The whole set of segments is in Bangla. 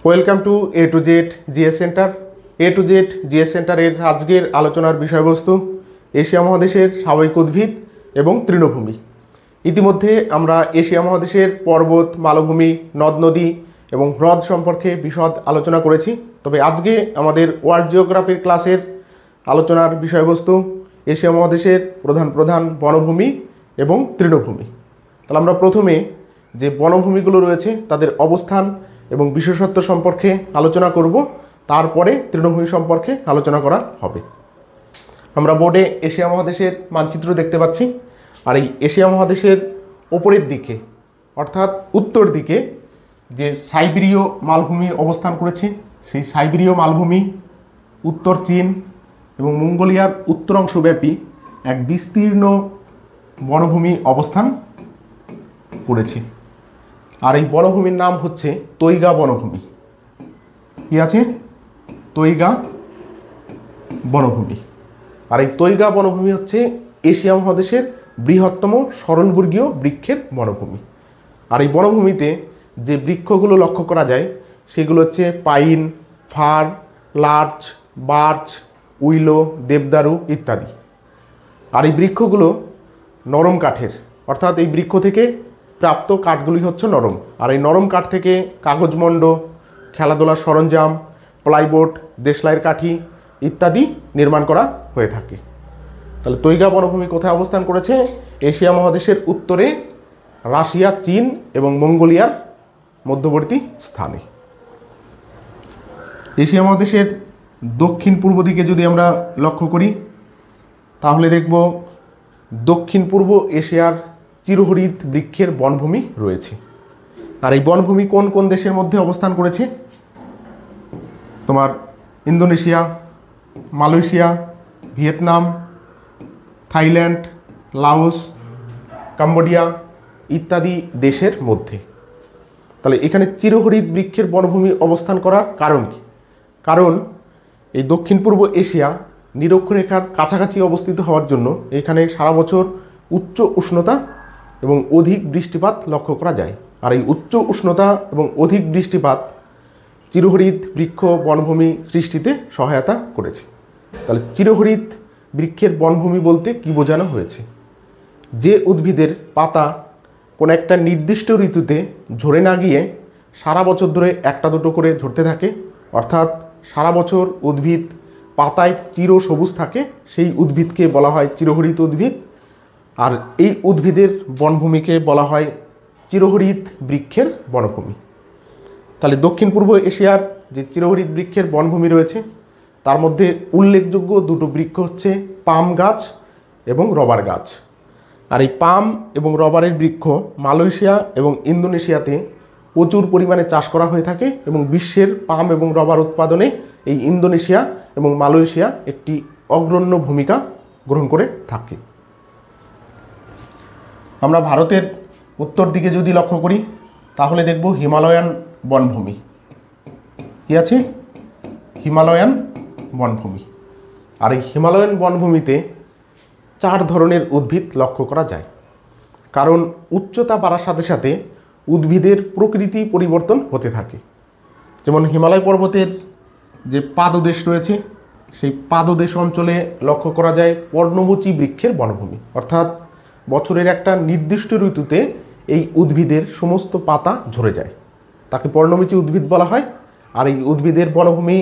Welcome to A to Z GS centre. A to Z GS সেন্টারের আজকের আলোচনার বিষয়বস্তু এশিয়া মহাদেশের স্বাভাবিক উদ্ভিদ এবং তৃণভূমি। ইতিমধ্যে আমরা এশিয়া মহাদেশের পর্বত, মালভূমি, নদ নদী এবং হ্রদ সম্পর্কে বিশদ আলোচনা করেছি। তবে আজকে আমাদের ওয়ার্ল্ড জিওগ্রাফির ক্লাসের আলোচনার বিষয়বস্তু এশিয়া মহাদেশের প্রধান প্রধান বনভূমি এবং তৃণভূমি। তাহলে আমরা প্রথমে যে বনভূমিগুলো রয়েছে তাদের অবস্থান এবং বিশেষত্ব সম্পর্কে আলোচনা করব, তারপরে তৃণভূমি সম্পর্কে আলোচনা করা হবে। আমরা বোর্ডে এশিয়া মহাদেশের মানচিত্র দেখতে পাচ্ছি, আর এই এশিয়া মহাদেশের ওপরের দিকে অর্থাৎ উত্তর দিকে যে সাইবেরীয় মালভূমি অবস্থান করেছে, সেই সাইবেরীয় মালভূমি উত্তর চীন এবং মঙ্গোলিয়ার উত্তর অংশব্যাপী এক বিস্তীর্ণ বনভূমি অবস্থান করেছে। আর এই বনভূমির নাম হচ্ছে তৈগা বনভূমি। কি আছে? তৈগা বনভূমি। আর এই তৈগা বনভূমি হচ্ছে এশিয়া মহাদেশের বৃহত্তম সরলবর্গীয় বৃক্ষের বনভূমি। আর এই বনভূমিতে যে বৃক্ষগুলো লক্ষ্য করা যায় সেগুলো হচ্ছে pine, fir, larch, birch, willow, দেবদারু ইত্যাদি। আর এই বৃক্ষগুলো নরম কাঠের, অর্থাৎ এই বৃক্ষ থেকে প্রাপ্ত কাঠগুলি হচ্ছে নরম। আর এই নরম কাঠ থেকে কাগজমণ্ড, খেলাধুলার সরঞ্জাম, প্লাইবোর্ড, দেশলাইয়ের কাঠি ইত্যাদি নির্মাণ করা হয়ে থাকে। তাহলে তৈগা বনভূমি কোথায় অবস্থান করেছে? এশিয়া মহাদেশের উত্তরে রাশিয়া, চীন এবং মঙ্গোলিয়ার মধ্যবর্তী স্থানে। এশিয়া মহাদেশের দক্ষিণ পূর্ব দিকে যদি আমরা লক্ষ্য করি তাহলে দেখব দক্ষিণ পূর্ব এশিয়ার চিরহরিৎ বৃক্ষের বনভূমি রয়েছে। আর এই বনভূমি কোন কোন দেশের মধ্যে অবস্থান করেছে? তোমার Indonesia, Malaysia, Vietnam, Thailand, Laos, Cambodia ইত্যাদি দেশের মধ্যে। তাহলে এখানে চিরহরিৎ বৃক্ষের বনভূমি অবস্থান করার কারণ কি? কারণ এই দক্ষিণ পূর্ব এশিয়া নিরক্ষরেখার কাছাকাছি অবস্থিত হওয়ার জন্য এখানে সারা বছর উচ্চ উষ্ণতা এবং অধিক বৃষ্টিপাত লক্ষ্য করা যায়। আর এই উচ্চ উষ্ণতা এবং অধিক বৃষ্টিপাত চিরহরিৎ বৃক্ষ বনভূমি সৃষ্টিতে সহায়তা করেছে। তাহলে চিরহরিৎ বৃক্ষের বনভূমি বলতে কি বোঝানো হয়েছে? যে উদ্ভিদের পাতা কোনো একটা নির্দিষ্ট ঋতুতে ঝরে না গিয়ে সারা বছর ধরে একটা দুটো করে ঝরতে থাকে, অর্থাৎ সারা বছর উদ্ভিদ পাতায় চির সবুজ থাকে, সেই উদ্ভিদকে বলা হয় চিরহরিৎ উদ্ভিদ। আর এই উদ্ভিদের বনভূমিকে বলা হয় চিরহরিৎ বৃক্ষের বনভূমি। তাহলে দক্ষিণ পূর্ব এশিয়ার যে চিরহরিৎ বৃক্ষের বনভূমি রয়েছে তার মধ্যে উল্লেখযোগ্য দুটো বৃক্ষ হচ্ছে পাম গাছ এবং রবার গাছ। আর এই পাম এবং রবারের বৃক্ষ মালয়েশিয়া এবং ইন্দোনেশিয়াতে প্রচুর পরিমাণে চাষ করা হয়ে থাকে এবং বিশ্বের পাম এবং রবার উৎপাদনে এই ইন্দোনেশিয়া এবং মালয়েশিয়া একটি অগ্রণী ভূমিকা গ্রহণ করে থাকে। আমরা ভারতের উত্তর দিকে যদি লক্ষ্য করি তাহলে দেখব হিমালয়ান বনভূমি। কি আছে? হিমালয়ান বনভূমি। আর এই হিমালয়ান বনভূমিতে 4 ধরনের উদ্ভিদ লক্ষ্য করা যায়। কারণ উচ্চতা বাড়ার সাথে সাথে উদ্ভিদের প্রকৃতি পরিবর্তন হতে থাকে। যেমন হিমালয় পর্বতের যে পাদদেশ রয়েছে সেই পাদদেশ অঞ্চলে লক্ষ্য করা যায় পর্ণমোচী বৃক্ষের বনভূমি, অর্থাৎ বছরের একটা নির্দিষ্ট ঋতুতে এই উদ্ভিদের সমস্ত পাতা ঝরে যায়, তাকে পর্ণমোচী উদ্ভিদ বলা হয়। আর এই উদ্ভিদের বনভূমি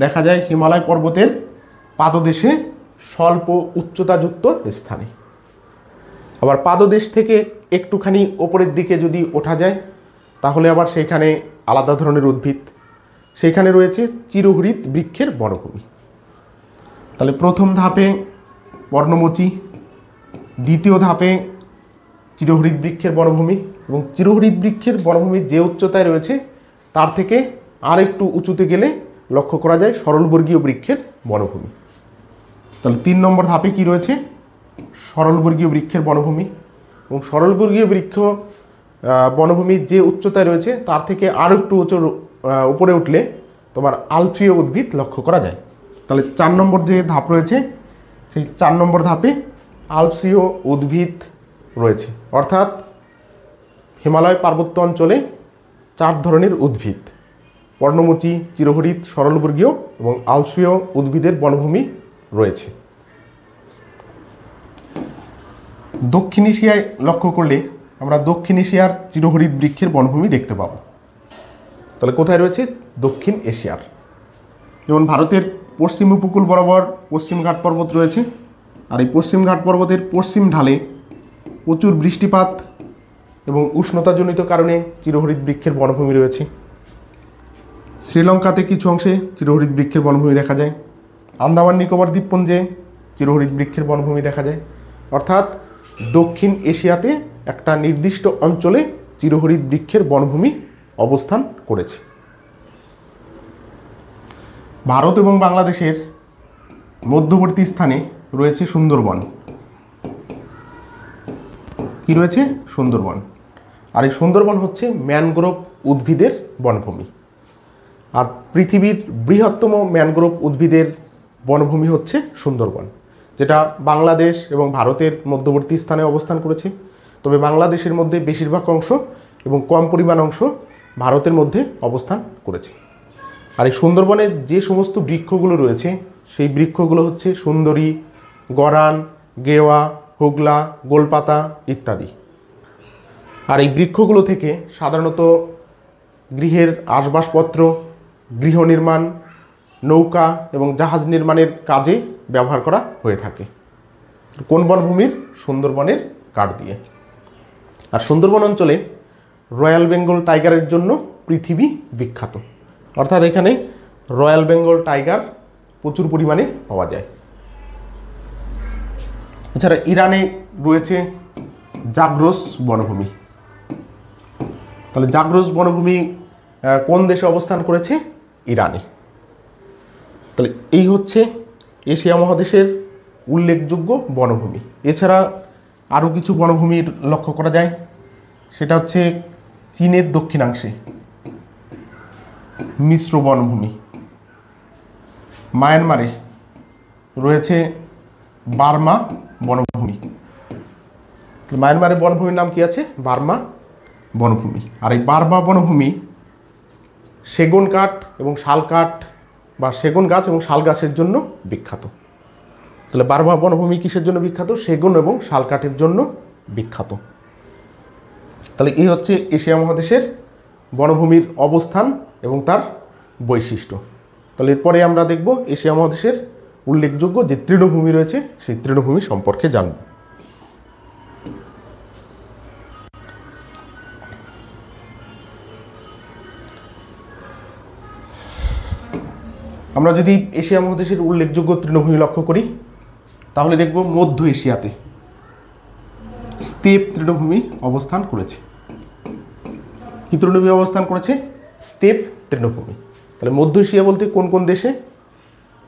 দেখা যায় হিমালয় পর্বতের পাদদেশে স্বল্প উচ্চতাযুক্ত স্থানে। আবার পাদদেশ থেকে একটুখানি ওপরের দিকে যদি ওঠা যায় তাহলে আবার সেখানে আলাদা ধরনের উদ্ভিদ, সেখানে রয়েছে চিরহরিৎ বৃক্ষের বনভূমি। তাহলে প্রথম ধাপে পর্ণমোচী, দ্বিতীয় ধাপে চিরহরিৎ বৃক্ষের বনভূমি, এবং চিরহরিৎ বৃক্ষের বনভূমির যে উচ্চতায় রয়েছে তার থেকে আর একটু উঁচুতে গেলে লক্ষ্য করা যায় সরলবর্গীয় বৃক্ষের বনভূমি। তাহলে 3 নম্বর ধাপে কি রয়েছে? সরলবর্গীয় বৃক্ষের বনভূমি। এবং সরলবর্গীয় বৃক্ষ বনভূমির যে উচ্চতায় রয়েছে তার থেকে আরও একটু উপরে উঠলে তোমার আলফীয় উদ্ভিদ লক্ষ্য করা যায়। তাহলে 4 নম্বর যে ধাপ রয়েছে সেই 4 নম্বর ধাপে আলফীয় উদ্ভিদ রয়েছে, অর্থাৎ হিমালয় পার্বত্য অঞ্চলে 4 ধরনের উদ্ভিদ পর্ণমোচী, চিরহরিৎ, সরলবর্গীয় এবং আলসীয় উদ্ভিদের বনভূমি রয়েছে। দক্ষিণ এশিয়ায় লক্ষ্য করলে আমরা দক্ষিণ এশিয়ার চিরহরিৎ বৃক্ষের বনভূমি দেখতে পাবো। তাহলে কোথায় রয়েছে? দক্ষিণ এশিয়ার। যেমন ভারতের পশ্চিম উপকূল বরাবর পশ্চিম ঘাট পর্বত রয়েছে, আর এই পশ্চিম ঘাট পর্বতের পশ্চিম ঢালে প্রচুর বৃষ্টিপাত এবং উষ্ণতাজনিত কারণে চিরহরিৎ বৃক্ষের বনভূমি রয়েছে। শ্রীলঙ্কাতে কিছু অংশে চিরহরিৎ বৃক্ষের বনভূমি দেখা যায়। আন্দামান নিকোবর দ্বীপপুঞ্জে চিরহরিৎ বৃক্ষের বনভূমি দেখা যায়। অর্থাৎ দক্ষিণ এশিয়াতে একটা নির্দিষ্ট অঞ্চলে চিরহরিৎ বৃক্ষের বনভূমি অবস্থান করেছে। ভারত এবং বাংলাদেশের মধ্যবর্তী স্থানে রয়েছে সুন্দরবন। কি রয়েছে? সুন্দরবন। আর এই সুন্দরবন হচ্ছে ম্যানগ্রোভ উদ্ভিদের বনভূমি। আর পৃথিবীর বৃহত্তম ম্যানগ্রোভ উদ্ভিদের বনভূমি হচ্ছে সুন্দরবন, যেটা বাংলাদেশ এবং ভারতের মধ্যবর্তী স্থানে অবস্থান করেছে। তবে বাংলাদেশের মধ্যে বেশিরভাগ অংশ এবং কম পরিমাণ অংশ ভারতের মধ্যে অবস্থান করেছে। আর এই সুন্দরবনের যে সমস্ত বৃক্ষগুলো রয়েছে সেই বৃক্ষগুলো হচ্ছে সুন্দরী, গরান, গেওয়া, হুগলা, গোলপাতা ইত্যাদি। আর এই বৃক্ষগুলো থেকে সাধারণত গৃহের আসবাবপত্র, গৃহ নির্মাণ, নৌকা এবং জাহাজ নির্মাণের কাজে ব্যবহার করা হয়ে থাকে। কোন বনভূমির? সুন্দরবনের কাঠ দিয়ে। আর সুন্দরবন অঞ্চলে রয়্যাল বেঙ্গল টাইগারের জন্য পৃথিবী বিখ্যাত। অর্থাৎ এখানে রয়্যাল বেঙ্গল টাইগার প্রচুর পরিমাণে পাওয়া যায়। এছাড়া ইরানে রয়েছে জাগ্রস বনভূমি। তাহলে জাগ্রস বনভূমি কোন দেশে অবস্থান করেছে? ইরানে। তাহলে এই হচ্ছে এশিয়া মহাদেশের উল্লেখযোগ্য বনভূমি। এছাড়া আরও কিছু বনভূমির লক্ষ্য করা যায়, সেটা হচ্ছে চীনের দক্ষিণাংশে মিশ্র বনভূমি। মায়ানমারে রয়েছে বার্মা বনভূমি। মায়ানমারের বনভূমির নাম কি আছে? বার্মা বনভূমি। আর এই বার্মা বনভূমি সেগুন কাঠ এবং শাল কাঠ বা সেগুন গাছ এবং শাল গাছের জন্য বিখ্যাত। তাহলে বার্মা বনভূমি কিসের জন্য বিখ্যাত? সেগুন এবং শাল কাঠের জন্য বিখ্যাত। তাহলে এই হচ্ছে এশিয়া মহাদেশের বনভূমির অবস্থান এবং তার বৈশিষ্ট্য। তাহলে এরপরে আমরা দেখব এশিয়া মহাদেশের উল্লেখযোগ্য যে তৃণভূমি রয়েছে সেই তৃণভূমি সম্পর্কে জানব। আমরা যদি এশিয়া মহাদেশের উল্লেখযোগ্য তৃণভূমি লক্ষ্য করি তাহলে দেখব মধ্য এশিয়াতে স্টেপ তৃণভূমি অবস্থান করেছে। কি তৃণভূমি অবস্থান করেছে? স্টেপ তৃণভূমি। তাহলে মধ্য এশিয়া বলতে কোন কোন দেশে?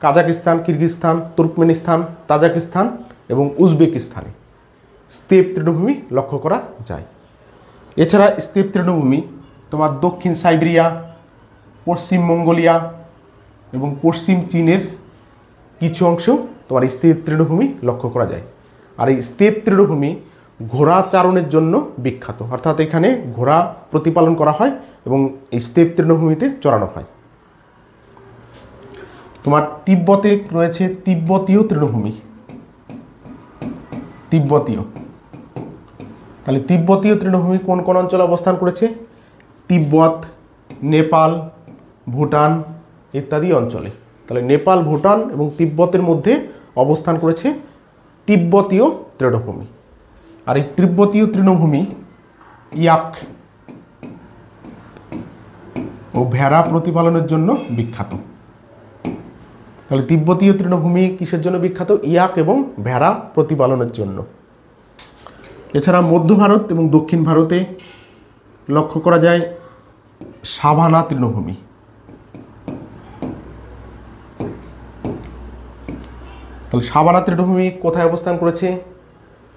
কাজাকিস্তান, কিরগিজস্তান, তুর্কমেনিস্তান, তাজিকিস্তান এবং উজবেকিস্তানে স্টেপ তৃণভূমি লক্ষ্য করা যায়। এছাড়া স্টেপ তৃণভূমি তোমার দক্ষিণ সাইবেরিয়া, পশ্চিম মঙ্গোলিয়া এবং পশ্চিম চীনের কিছু অংশ তোমার স্টেপ তৃণভূমি লক্ষ্য করা যায়। আর এই স্টেপ তৃণভূমি ঘোড়া চারণের জন্য বিখ্যাত। অর্থাৎ এখানে ঘোড়া প্রতিপালন করা হয় এবং এই স্টেপ তৃণভূমিতে চড়ানো হয়। তোমার তিব্বতে রয়েছে তিব্বতীয় তৃণভূমি। তিব্বতীয়। তাহলে তিব্বতীয় তৃণভূমি কোন কোন অঞ্চলে অবস্থান করেছে? তিব্বত, নেপাল, ভুটান ইত্যাদি অঞ্চলে। তাহলে নেপাল, ভুটান এবং তিব্বতের মধ্যে অবস্থান করেছে তিব্বতীয় তৃণভূমি। আর এই তিব্বতীয় তৃণভূমি ইয়াক ও ভেড়া প্রতিপালনের জন্য বিখ্যাত। তাহলে তিব্বতীয় তৃণভূমি কিসের জন্য বিখ্যাত? ইয়াক এবং ভেড়া প্রতিপালনের জন্য। এছাড়া মধ্য ভারত এবং দক্ষিণ ভারতে লক্ষ্য করা যায় সাভানা তৃণভূমি। তাহলে সাভানা তৃণভূমি কোথায় অবস্থান করেছে?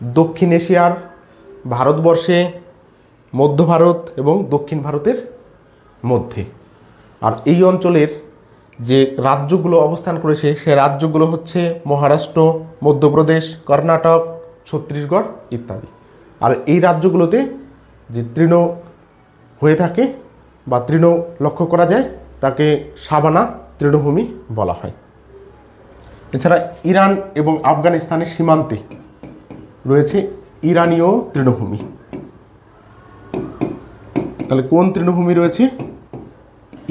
দক্ষিণ এশিয়ার, ভারতবর্ষে, মধ্য ভারত এবং দক্ষিণ ভারতের মধ্যে। আর এই অঞ্চলের যে রাজ্যগুলো অবস্থান করেছে সে রাজ্যগুলো হচ্ছে মহারাষ্ট্র, মধ্যপ্রদেশ, কর্ণাটক, ছত্তিশগড় ইত্যাদি। আর এই রাজ্যগুলোতে যে তৃণ হয়ে থাকে বা তৃণ লক্ষ্য করা যায় তাকে সাভানা তৃণভূমি বলা হয়। এছাড়া ইরান এবং আফগানিস্তানের সীমান্তে রয়েছে ইরানীয় তৃণভূমি। তাহলে কোন তৃণভূমি রয়েছে?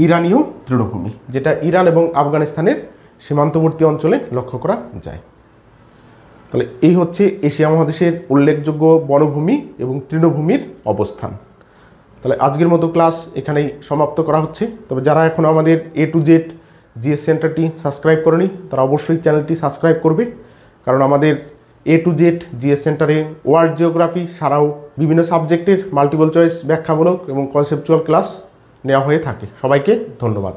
ইরানীয় তৃণভূমি, যেটা ইরান এবং আফগানিস্তানের সীমান্তবর্তী অঞ্চলে লক্ষ্য করা যায়। তাহলে এই হচ্ছে এশিয়া মহাদেশের উল্লেখযোগ্য বনভূমি এবং তৃণভূমির অবস্থান। তাহলে আজকের মতো ক্লাস এখানেই সমাপ্ত করা হচ্ছে। তবে যারা এখনও আমাদের A to Z জিএস সেন্টারটি সাবস্ক্রাইব করেনি তারা অবশ্যই চ্যানেলটি সাবস্ক্রাইব করবে, কারণ আমাদের A to Z জিএস সেন্টারে ওয়ার্ল্ড জিওগ্রাফি ছাড়াও বিভিন্ন সাবজেক্টের মাল্টিপল চয়েস ব্যাখ্যামূলক এবং কনসেপচুয়াল ক্লাস নেওয়া হয়ে থাকে। সবাইকে ধন্যবাদ।